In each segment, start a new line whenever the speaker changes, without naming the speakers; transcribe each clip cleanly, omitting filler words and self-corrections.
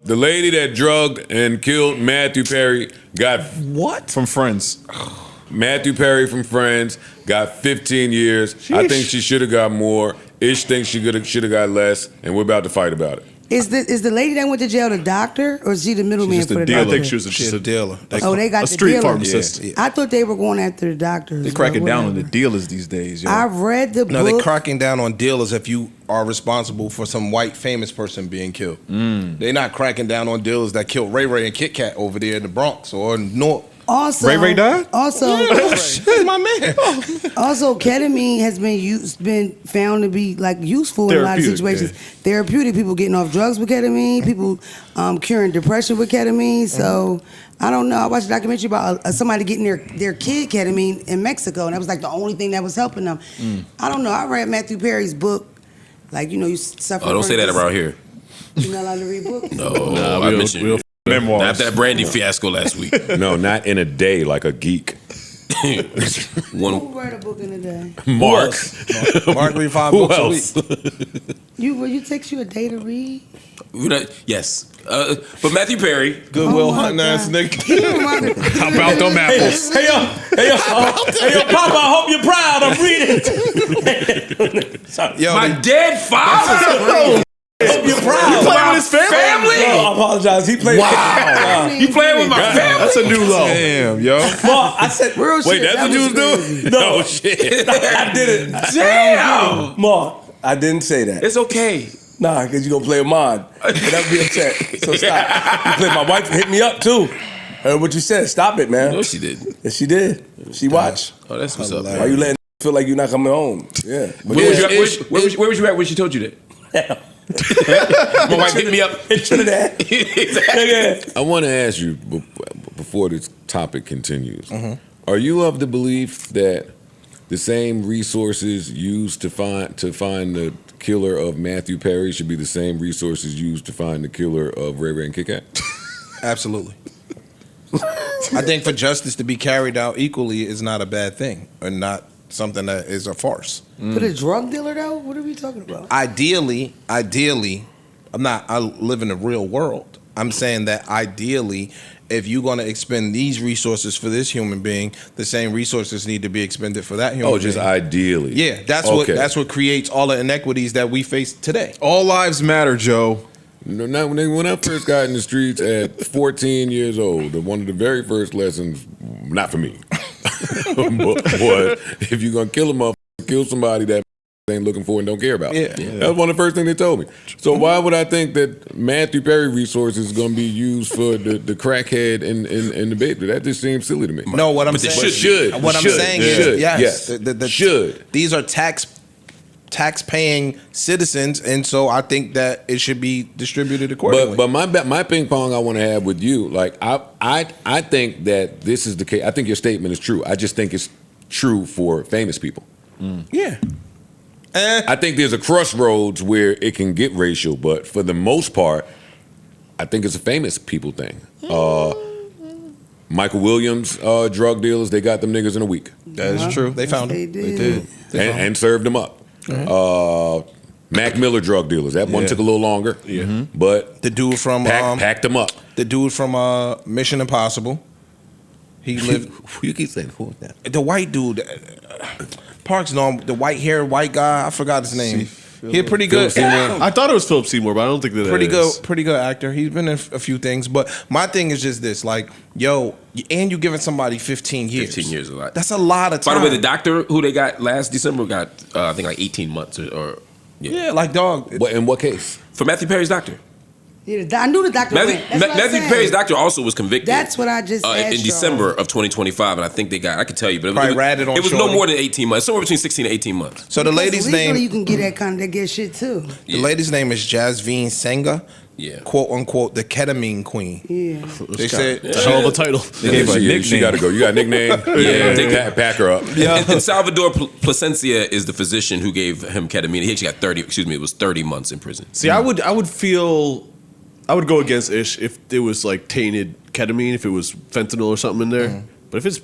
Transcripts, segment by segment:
The lady that drugged and killed Matthew Perry got
what?
From Friends.
Matthew Perry from Friends got 15 years.
Sheesh.
I think she should have got more. Ish thinks she should have got less, and we're about to fight about it.
Is the lady that went to jail the doctor, or is she the middleman for the
dealer.
doctor?
I think she was just a
dealer.
They got
a
the
street
dealer.
pharmacist.
Yeah.
I thought they were going after the doctors.
They cracking down on the dealers these days. Yo.
I read the book.
No, they're cracking down on dealers if you are responsible for some white famous person being killed. They're not cracking down on dealers that killed Ray Ray and Kit Kat over there in the Bronx or in North.
Also,
Ray died?
Also,
That's my man.
Also, ketamine has been found to be like useful in a lot of situations.
Yeah.
Therapeutic. People getting off drugs with ketamine. People curing depression with ketamine. So I don't know. I watched a documentary about somebody getting their kid ketamine in Mexico, and that was like the only thing that was helping them. I don't know. I read Matthew Perry's book. Like, you know, you suffer.
Oh, don't say that around here.
You're not allowed to read books.
No, I mentioned
memoirs.
Not that brandy fiasco last week.
No, not in a day like a geek.
Who read a book in a day?
Mark.
Mark read 5
Who
books
else?
a week.
You takes you a day to read?
Yes. But Matthew Perry.
Goodwill
Oh my
hunting ass
God.
nigga.
How about them apples?
Hey yo, Papa, I hope you're proud. I'm reading. Sorry.
Yo,
My dead father.
Hope you're proud.
You playing with his family?
No, I apologize. He played.
Wow.
You playing with my family?
That's a new low.
damn, yo.
Well, I said,
Real
Wait,
shit,
that's
that
what you was
crazy.
doing?
No.
Oh, shit.
I did it.
Damn.
Mark, I didn't say that.
It's okay.
Nah, because you're going to play a mod. And I'll be upset. So stop. You played, my wife hit me up, too. Heard what you said. Stop it, man.
No, she did.
Yes, she did. She watched.
Oh, that's what's up.
Why you letting feel like you're not coming home? Yeah. But
Where
yeah.
where was you at when she told you that? My wife hit me up.
In Trinidad. Yeah.
I want to ask you before this topic continues. Are you of the belief that the same resources used to find the killer of Matthew Perry should be the same resources used to find the killer of Ray Ray and Kit Kat?
Absolutely. I think for justice to be carried out equally is not a bad thing, or not something that is a farce.
For the drug dealer, though? What are we talking about?
Ideally, I live in the real world. I'm saying that ideally, if you're going to expend these resources for this human being, the same resources need to be expended for that human being.
Oh, just ideally.
Yeah, that's what creates all the inequities that we face today.
All lives matter, Joe.
No, not when I first got in the streets at 14 years old, one of the very first lessons, not for me, was if you're going to kill a motherfucker, kill somebody that ain't looking for and don't care about.
Yeah.
That was one of the first things they told me. So why would I think that Matthew Perry resources is going to be used for the crackhead and the baby? That just seems silly to me.
No, what I'm
But they
saying
should.
What I'm saying is, yes,
should.
These are tax-paying citizens, and so I think that it should be distributed accordingly.
But my ping pong I want to have with you, like I think that this is the case. I think your statement is true. I just think it's true for famous people.
Yeah.
I think there's a crossroads where it can get racial, but for the most part, I think it's a famous people thing. Michael Williams drug dealers, they got them niggas in a week.
That is true. They found
They
them.
did.
And served them up. Mac Miller drug dealers, that one took a little longer. Yeah. But
The dude from
packed them up.
the dude from Mission Impossible. He lived.
You keep saying who is that?
The white dude, Parks, no, the white haired white guy. I forgot his name. He a pretty good,
I thought it was Philip Seymour, but I don't think that
pretty good actor. He's been in a few things, but my thing is just this: like, yo, and you giving somebody 15 years.
15 years is a lot.
That's a lot of time.
By the way, the doctor who they got last December got, I think, like 18 months or
yeah, like dog.
In what case?
For Matthew Perry's doctor.
Yeah, I knew the doctor went. That's what I'm
Matthew
saying.
Perry's doctor also was convicted.
That's what I just asked
in
y'all.
December of 2025, and I think they got. I could tell you, but
Probably ratted on
it was no
shorty.
more than 18 months. Somewhere between 16 and 18 months.
So the lady's
Legally,
name,
you can get that good shit too.
the lady's name is Jasveen Senga.
Yeah.
Quote unquote, the ketamine queen.
Yeah.
They said
It's a hell of a title.
They gave her a nickname. She got to go. You got a nickname?
Yeah.
Pack her up.
And Salvador Plasencia is the physician who gave him ketamine. He actually got 30. Excuse me, it was 30 months in prison.
See, I would go against Ish if it was like tainted ketamine, if it was fentanyl or something in there. But if it's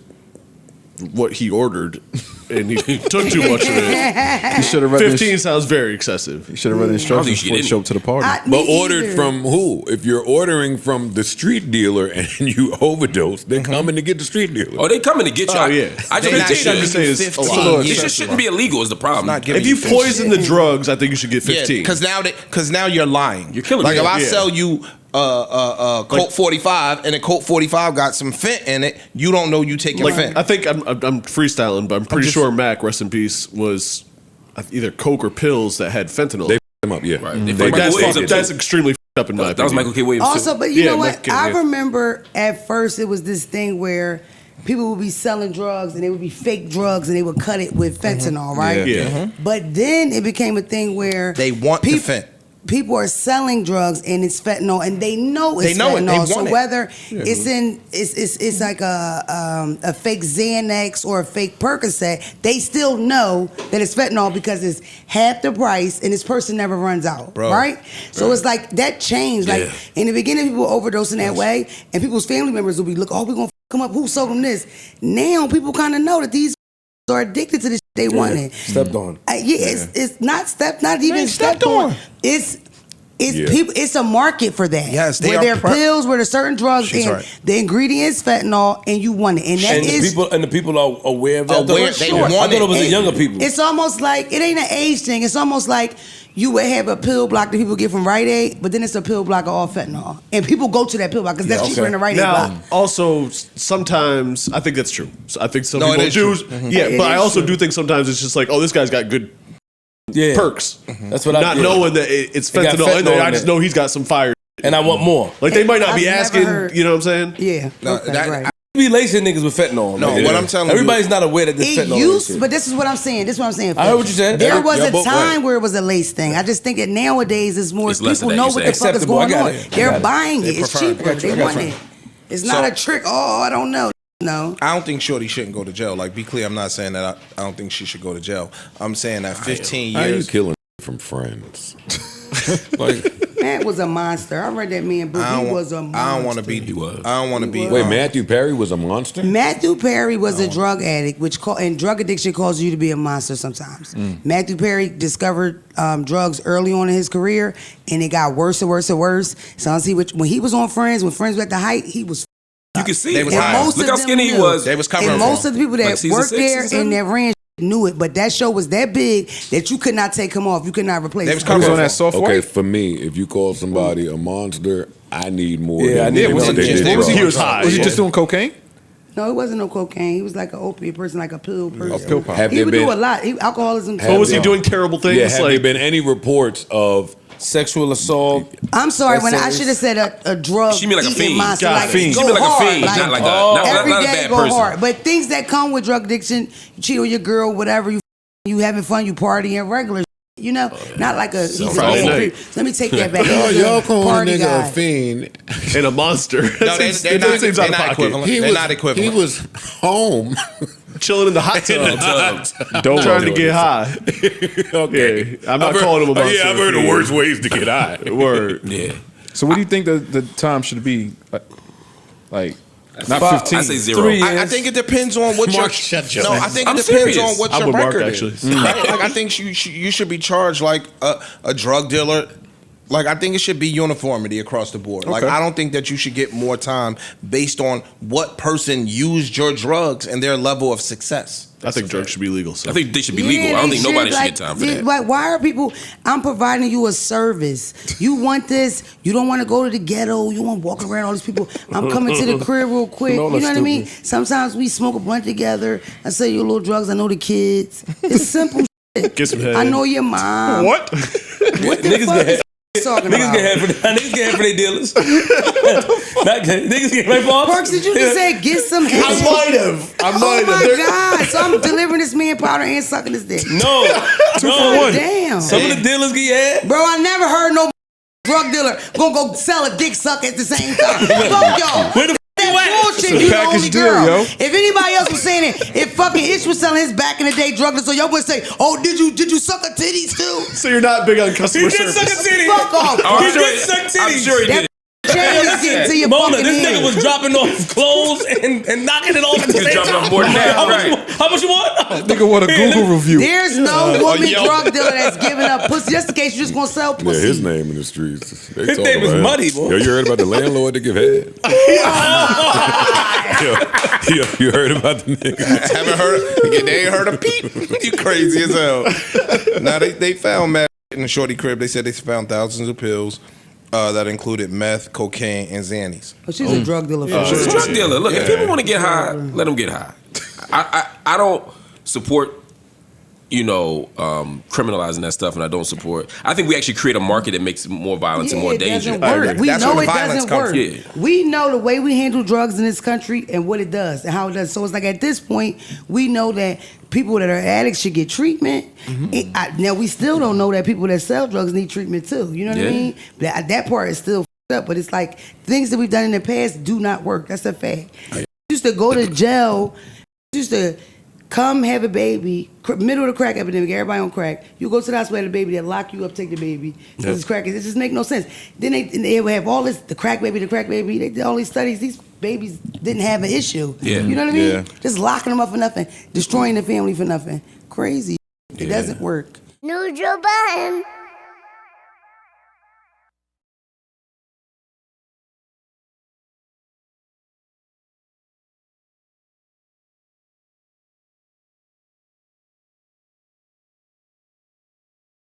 what he ordered, and he took too much of it.
You should have read
15 sounds very excessive.
You should have read the instructions
you should
before you
get
show up to the party.
But ordered from who? If you're ordering from the street dealer and you overdose, they're coming to get the street dealer.
Oh, they coming to get you.
Oh, yeah.
I
They not
just
giving
think
saying
you
it's a
15
lot.
this
years.
shouldn't be illegal. Is the problem?
Not giving
If you
15.
poison the drugs, I think you should get 15.
Because now you're lying.
You're killing
Like
me.
if I
Yeah.
sell you Colt 45 and the Colt 45 got some fent in it, you don't know you taking
Like
fent.
I think I'm freestyling, but I'm pretty sure Mac, rest in peace, was either coke or pills that had fentanyl.
They f*** them up, yeah.
Right. They
They
fucked
that's,
Michael Williams up,
that's
too.
extremely f***ed up in my
That was
opinion.
Michael K. Williams.
Also,
too.
but you
Yeah,
know what?
Michael K,
I
yeah.
remember at first it was this thing where people would be selling drugs and they would be fake drugs and they would cut it with fentanyl, right?
Yeah.
But then it became a thing where
They want the fent.
People are selling drugs and it's fentanyl and they know it's
They know it.
fentanyl.
They want
so
it.
whether it's like a fake Xanax or a fake Percocet, they still know that it's fentanyl because it's half the price and this person never runs out,
Bro.
right? So it's like that changed. Like
Yeah.
in the beginning, people were overdosing that way, and people's family members would be looking, "Oh, we're gonna come up. Who sold them this?" Now people kind of know that these are addicted to this. They want it.
Stepped on.
It's not even stepped on. It's
Yeah.
people. It's a market for that.
Yes, they
where
are
there are pills, where there's certain drugs,
She's
and
right.
the ingredients fentanyl, and you want it, and that
And
is.
the people are aware of that.
Aware,
I
they
thought
want
it was the
it.
younger people.
It's almost like it ain't an age thing. It's almost like you would have a pill block that people get from Rite Aid, but then it's a pill block of all fentanyl, and people go to that pill block because that's cheaper than the Rite Aid block.
Now, also, sometimes I think that's true. So I think some
No, it
people
is
do.
true.
Yeah,
It
but I
is
also
true.
do think sometimes it's just like, oh, this guy's got good
yeah.
perks.
That's what I
Not
did.
knowing that it's
It got
fentanyl in there.
fentanyl
I
in
just
it.
know he's got some fire.
And I want more.
Like they might not be
I've never
asking,
heard-
you know what I'm saying?
Yeah,
No,
okay,
that-
right.
Be lacing niggas with fentanyl.
No,
man.
what I'm telling you-
Everybody's not aware that this
It
fentanyl
used,
is.
but this is what I'm saying. This is what I'm saying.
I heard what you said.
There was
Yeah,
a
but
time
right.
where it was a lace thing. I just think that nowadays it's more
It's less
people
of that,
know
you
what
say.
the fuck is
Acceptable. I
going
got
on.
it. I
They're
got it.
buying
They
it. It's
prefer it.
cheaper. They want it. It's not
So-
a trick. Oh, I don't know. No.
I don't think Shorty shouldn't go to jail. Like, be clear, I'm not saying that I don't think she should go to jail. I'm saying that 15
How you
years.
killing from friends? Like,
Matt was a monster. I read that man book. He was a monster.
I don't want to be.
He was.
I don't want to be.
wait, Matthew Perry was a monster?
Matthew Perry was a drug addict, and drug addiction causes you to be a monster sometimes. Matthew Perry discovered drugs early on in his career, and it got worse and worse and worse. So when he was on Friends, when Friends was at the height, he was.
You can see
They
it.
was
And
high.
most
Look
of
how
them
skinny he
knew.
was.
They was covering
And
for
most
him.
of the people that
Like season
worked
6
there
or something?
and that ran knew it, but that show was that big that you could not take him off. You could not replace
They was
him.
He was
covering
on
for
that soft
Okay,
white.
for me, if you call somebody a monster, I need more.
Yeah, I
than
need
them
more
if
than
they
just-
did
What was
drugs.
He was high.
Was he
yeah.
just doing cocaine?
No, it wasn't no cocaine. He was like an opiate person, like a pill person.
pill pop.
Have
He
there
would
been-
do a lot. Alcoholism.
But was he
Yeah.
doing terrible things?
Yeah, have
like
there been any reports of
Sexual assault.
I'm sorry,
That's
when I
serious.
should have said a drug.
She mean like a
eating
fiend.
monster,
God,
like
fiend.
go
She mean like a
hard,
fiend, not like a
every
not a
day
bad
go
person.
hard. But things that come with drug addiction, you cheat on your girl, whatever, you having fun, you partying regular. You know, not like a. He's an
Friday
old
night.
creep. Let me take that back.
Oh,
He was
y'all
a
calling a
party
nigga
guy.
a fiend.
and a monster.
No,
That
they're
seems
not.
out
They're
of
not
pocket.
equivalent.
He
They're
was,
not equivalent.
He was home.
Chilling in the hot tub,
Don't
trying to get high.
Okay.
Yeah, I'm not calling him a monster.
Yeah, I've heard the worst ways to get high.
Word.
Yeah.
So what do you think the time should be? Like not
Five-
15.
I say 0.
3 years.
I think it depends on what
Mark,
your.
shut your
No, I
mouth.
think
I'm
it depends
serious.
on what
I'm
your
with Mark,
record
actually.
is. Right? Like I think you should be charged like a drug dealer. Like I think it should be uniformity across the board. Like
Okay.
I don't think that you should get more time based on what person used your drugs and their level of success.
I think drugs should be legal. So.
I think they should be
Yeah,
legal. I don't
they
think nobody should
like,
get time for
yeah,
that.
Like, why are people? I'm providing you a service. You want this? You don't want to go to the ghetto. You want to walk around all these people. I'm coming to the crib real quick.
No,
You know
that's
what I mean?
stupid.
Sometimes we smoke a blunt together. I sell you a little drugs. I know the kids. It's simple. Shit.
Get some head.
I know your mom.
What?
What the
Niggas
fuck
get
is talking
Niggas
about?
get head for their dealers. Niggas get right for
Perks, did you just say get some head?
I might have. I
Oh
might
my
have.
God! So I'm delivering this man powder and sucking his dick.
No.
Oh, damn.
Some of the dealers get head.
Bro, I never heard no drug dealer gonna go sell a dick suck at the same time. Fuck y'all.
Where the
That
you at?
bullshit,
It's a
you the
package
only
deal,
girl.
yo.
If anybody else was saying it, if fucking Itch was selling his back in the day drug dealer, so y'all would say, oh, did you suck a titties too?
So you're not big on customer
He did
service.
suck a titty.
Fuck off.
Oh,
He
I'm sure
did suck
I'm
titties.
sure he
That
did.
chain is getting to your
Mona,
fucking
this
head.
nigga was dropping off clothes and knocking it off at the same
dropping
time.
off more than that,
How much you want?
Nigga want a Google review.
There's no woman
yo.
drug dealer that's giving up pussy just in case you're just gonna sell
Yeah,
pussy.
his name in the streets. They
His
talk
name is
about him.
Muddy, boy.
Yo, you heard about the landlord that give head? You heard about the nigga?
Haven't heard. They ain't heard a peep. You crazy as hell. Now they found meth in the shorty crib. They said they found thousands of pills that included meth, cocaine, and Xannies.
But she's a drug dealer. For
She's a
sure.
drug dealer. Look, if people want to get high, let them get high. I don't support, criminalizing that stuff, and I don't support. I think we actually create a market that makes more violence and more
it
danger.
doesn't work. We
That's
know
where
it
the violence
doesn't
comes
work.
from. Yeah.
We know the way we handle drugs in this country and what it does and how it does. So it's like at this point, we know that people that are addicts should get treatment. Now we still don't know that people that sell drugs need treatment too. You know what I
Yeah.
mean? That part is still f***ed up. But it's like things that we've done in the past do not work. That's a fact. Used to go to jail. Used to come have a baby, middle of the crack epidemic, everybody on crack. You go to the hospital, have a baby, they lock you up, take the baby. Because it's crack. It just make no sense. Then they would have all this, the crack baby. They did all these studies. These babies didn't have an issue.
Yeah.
You know what I mean?
Yeah.
Just locking them up for nothing, destroying the family for nothing. Crazy. It doesn't work.
Neutral Budden.